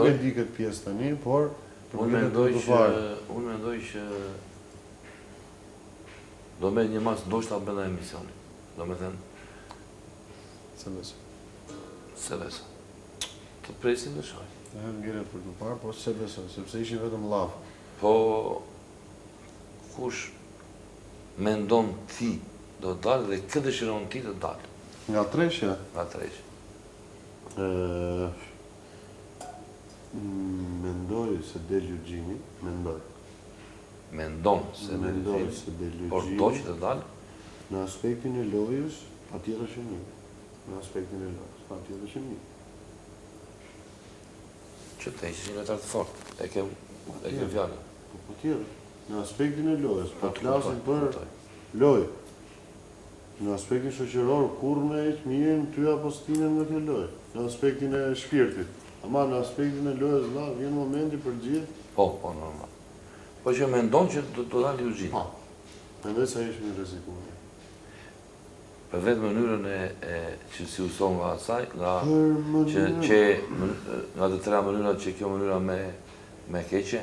e di këtë pjesë tani, por Unë mendoj që do me një mas ndoshta bënda emisioni. Do me thënë se besoj. Të presim dhe shoj. Të hem ngiret për të parë, po se besoj, sepse ishin vetëm lafë. Po, kush mendon ti do të dalë dhe këtë dëshiron ti të dalë. Nga treshja? Nga treshja. Mendoj se del Eugjini, mendoj. Mendon se del Eugjini. Por do që të dalë? Në aspektin e lojës, patjetër që një. Në aspektin e lojës, patjetër që një. Që të ishë një lojtar të fort, e ke fjallë. Po patjetër, në aspektin e lojës, po të klasin për lojë. Në aspektin shoqëror, kur me eqë mirën, ty apo stinen me të lojë. Në aspektin e shpirtit. Ama në aspektin e lojës, vjen momenti për gjithë. Po, normal. Po që mendon që do dalë Eugjini. Po, mendoj se ishë një rezikuar. Për vetë mënyrën që si uson nga asaj, nga të tëra mënyrat që kjo mënyra me keqe?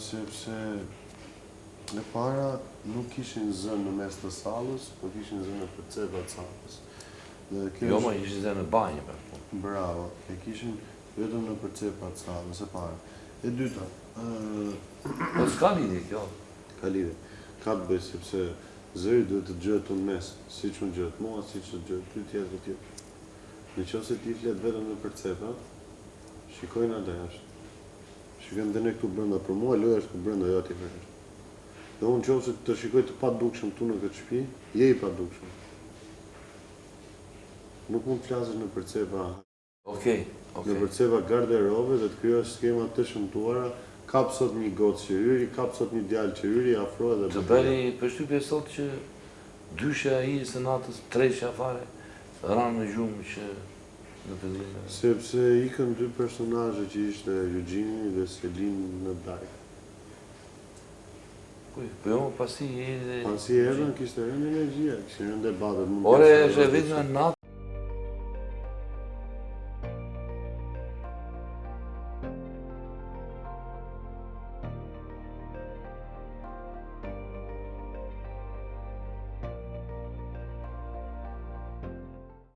Sepse në para nuk kishin zënë në mes të sallës, po kishin zënë në përcepat sallës. Jo, ma ishin zënë në banjë. Bravo, e kishin vetëm në përcepat sallës e para. E dyta... Po s'ka lidi kjo? Ka lidi. Ka të bëjë sepse zëri duhet të gjëhet unë mes, si që unë gjëhet mua, si që gjëhet ty tjetër të tjetër. Në qo se ti flet vetëm në përcepat, shikojnë atë jashtë. Shikojnë dhe ne këtu brenda, për mua loja është këtu brenda, jo ati për jashtë. Dhe unë qo se të shikoj të pa dukshëm tu në këtë shpi, je i pa dukshëm. Nuk mund të flasësh në përcepa. Në përcepa garderove dhe të kryosh skema të shëmtuara, kap sot një gocë që hyri, kap sot një djalë që hyri, afro edhe... Të bëri përshtypje sot që dyshja i senatës, treshja fare, ranë në gjumë që në pëllime. Sepse ikën dy personazhe që ishte Eugjini dhe Selin në dajkë. Po jo, pasi edhe... Pasi edhen, kishte rënë energjia, kishte rënë debatet. Ore, është e vetë në natë.